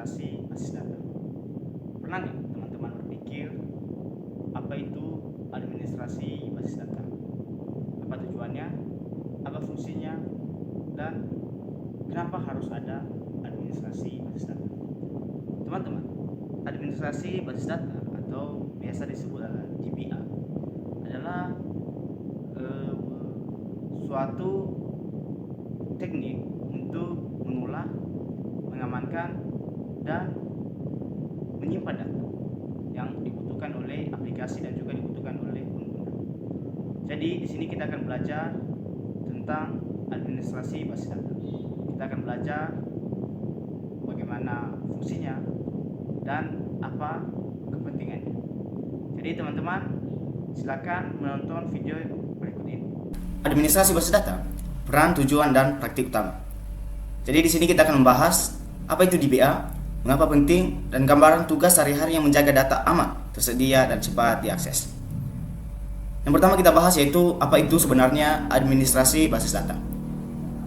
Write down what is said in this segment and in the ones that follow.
administrasi basis data. Pernah nih teman-teman berpikir apa itu administrasi basis data? Apa tujuannya? Apa fungsinya? Dan kenapa harus ada administrasi basis data? Teman-teman, administrasi basis data atau biasa disebut adalah DBA adalah suatu teknik untuk mengolah, mengamankan, dan menyimpan data yang dibutuhkan oleh aplikasi dan juga dibutuhkan oleh pengguna. Jadi di sini kita akan belajar tentang administrasi basis data. Kita akan belajar bagaimana fungsinya dan apa kepentingannya. Jadi teman-teman, silakan menonton video berikut ini. Administrasi basis data, peran, tujuan, dan praktik utama. Jadi di sini kita akan membahas apa itu DBA, mengapa penting, dan gambaran tugas sehari-hari yang menjaga data aman, tersedia, dan cepat diakses. Yang pertama kita bahas yaitu apa itu sebenarnya administrasi basis data.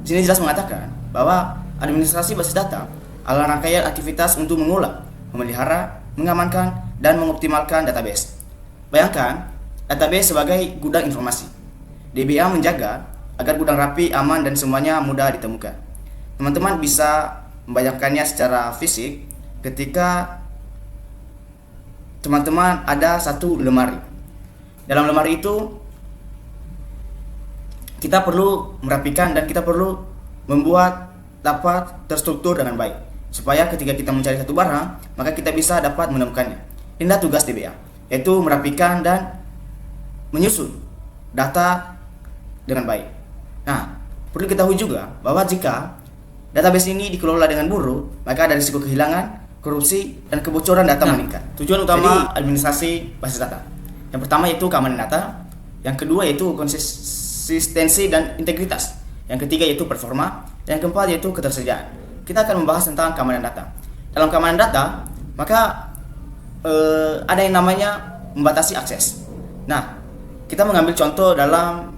Di sini jelas mengatakan bahwa administrasi basis data adalah rangkaian aktivitas untuk mengolah, memelihara, mengamankan, dan mengoptimalkan database. Bayangkan database sebagai gudang informasi. DBA menjaga agar gudang rapi, aman, dan semuanya mudah ditemukan. Teman-teman bisa membayangkannya secara fisik ketika teman-teman ada satu lemari. Dalam lemari itu kita perlu merapikan dan kita perlu membuat dapat terstruktur dengan baik supaya ketika kita mencari satu barang maka kita bisa dapat menemukannya. Inilah tugas DBA, yaitu merapikan dan menyusun data dengan baik. Nah, perlu diketahui juga bahwa jika database ini dikelola dengan buruk, maka ada risiko kehilangan, korupsi, dan kebocoran data meningkat. Tujuan utama administrasi basis data. Yang pertama yaitu keamanan data, yang kedua yaitu konsistensi dan integritas, yang ketiga yaitu performa, dan yang keempat yaitu ketersediaan. Kita akan membahas tentang keamanan data. Dalam keamanan data, maka ada yang namanya membatasi akses. Nah, kita mengambil contoh dalam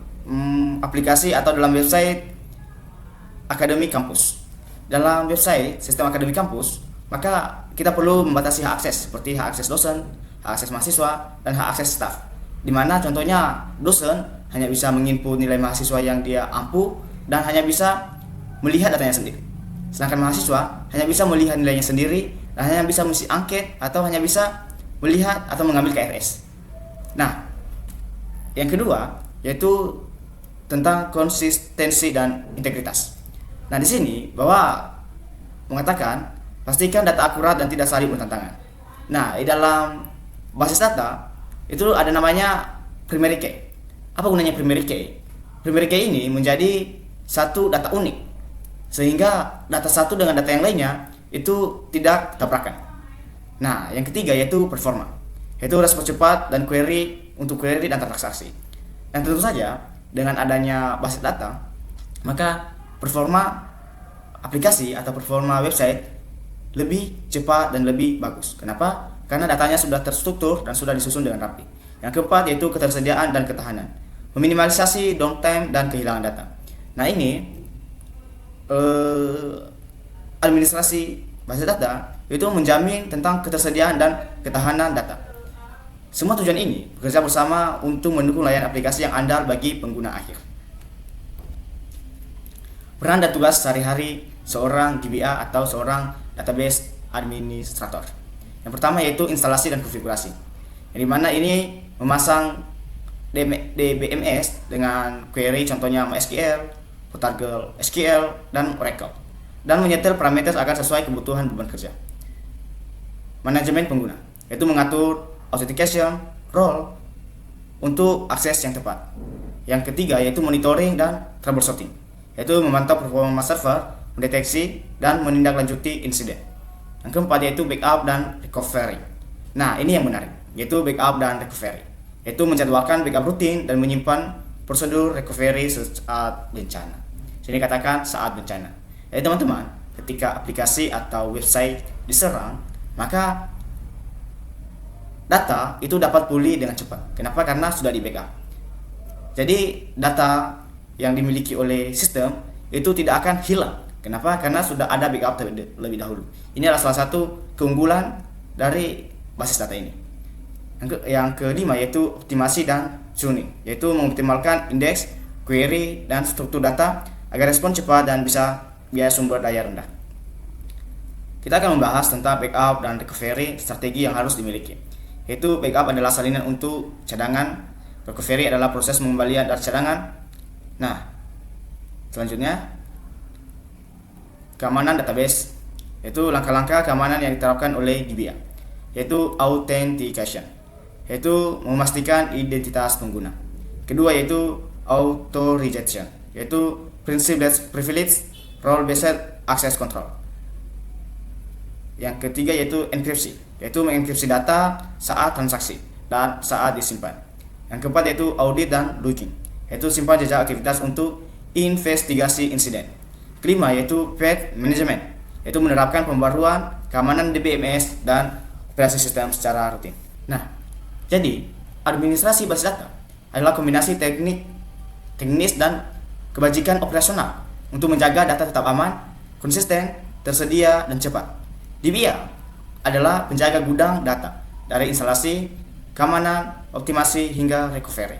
aplikasi atau dalam website akademi kampus. Dalam website sistem akademi kampus, maka kita perlu membatasi hak akses seperti hak akses dosen, hak akses mahasiswa, dan hak akses staf. Di mana contohnya dosen hanya bisa menginput nilai mahasiswa yang dia ampuh dan hanya bisa melihat datanya sendiri. Sedangkan mahasiswa hanya bisa melihat nilainya sendiri dan hanya bisa mengisi angket atau hanya bisa melihat atau mengambil KRS. Nah, yang kedua yaitu tentang konsistensi dan integritas. Nah, di sini bahwa mengatakan pastikan data akurat dan tidak saling bertentangan. Nah, di dalam basis data itu ada namanya primary key. Apa gunanya primary key? Primary key ini menjadi satu data unik sehingga data satu dengan data yang lainnya itu tidak tabrakan. Nah, yang ketiga yaitu performa, yaitu respon cepat dan query untuk query dan transaksi. Dan tentu saja dengan adanya basis data, maka performa aplikasi atau performa website lebih cepat dan lebih bagus. Kenapa? Karena datanya sudah terstruktur dan sudah disusun dengan rapi. Yang keempat yaitu ketersediaan dan ketahanan, meminimalisasi downtime dan kehilangan data. Nah, ini administrasi basis data itu menjamin tentang ketersediaan dan ketahanan data. Semua tujuan ini bekerja bersama untuk mendukung layanan aplikasi yang andal bagi pengguna akhir. Peran dan tugas sehari-hari seorang DBA atau seorang database administrator. Yang pertama yaitu instalasi dan konfigurasi. Yang dimana ini memasang DBMS dengan query contohnya MySQL, Portal SQL, dan Oracle. Dan menyetel parameter agar sesuai kebutuhan beban kerja. Manajemen pengguna, yaitu mengatur authentication, role untuk akses yang tepat. Yang ketiga yaitu monitoring dan troubleshooting, yaitu memantau performa server, mendeteksi dan menindaklanjuti insiden. Yang keempat yaitu backup dan recovery. Nah, ini yang menarik, yaitu backup dan recovery, yaitu menjadwalkan backup rutin dan menyimpan prosedur recovery saat bencana. Sini katakan saat bencana. Jadi teman-teman, ketika aplikasi atau website diserang, maka data itu dapat pulih dengan cepat. Kenapa? Karena sudah di backup. Jadi data yang dimiliki oleh sistem itu tidak akan hilang Kenapa? Karena sudah ada backup lebih dahulu. Ini adalah salah satu keunggulan dari basis data ini. Yang kelima yaitu optimasi dan tuning, yaitu mengoptimalkan indeks, query, dan struktur data agar respon cepat dan bisa biaya sumber daya rendah. Kita akan membahas tentang backup dan recovery strategi yang harus dimiliki. Yaitu backup adalah salinan untuk cadangan, recovery adalah proses pengembalian dari cadangan. Nah, selanjutnya keamanan database, yaitu langkah-langkah keamanan yang diterapkan oleh DBA, yaitu authentication, yaitu memastikan identitas pengguna. Kedua yaitu authorization, yaitu privilege role based access control. Yang ketiga yaitu enkripsi, yaitu mengenkripsi data saat transaksi dan saat disimpan. Yang keempat yaitu audit dan logging, yaitu simpan jejak aktivitas untuk investigasi insiden. Kelima yaitu patch management, yaitu menerapkan pembaruan keamanan DBMS dan operasi sistem secara rutin. Nah, jadi administrasi basis data adalah kombinasi teknis dan kebajikan operasional untuk menjaga data tetap aman, konsisten, tersedia, dan cepat. DBA adalah penjaga gudang data dari instalasi, keamanan, optimasi, hingga recovery.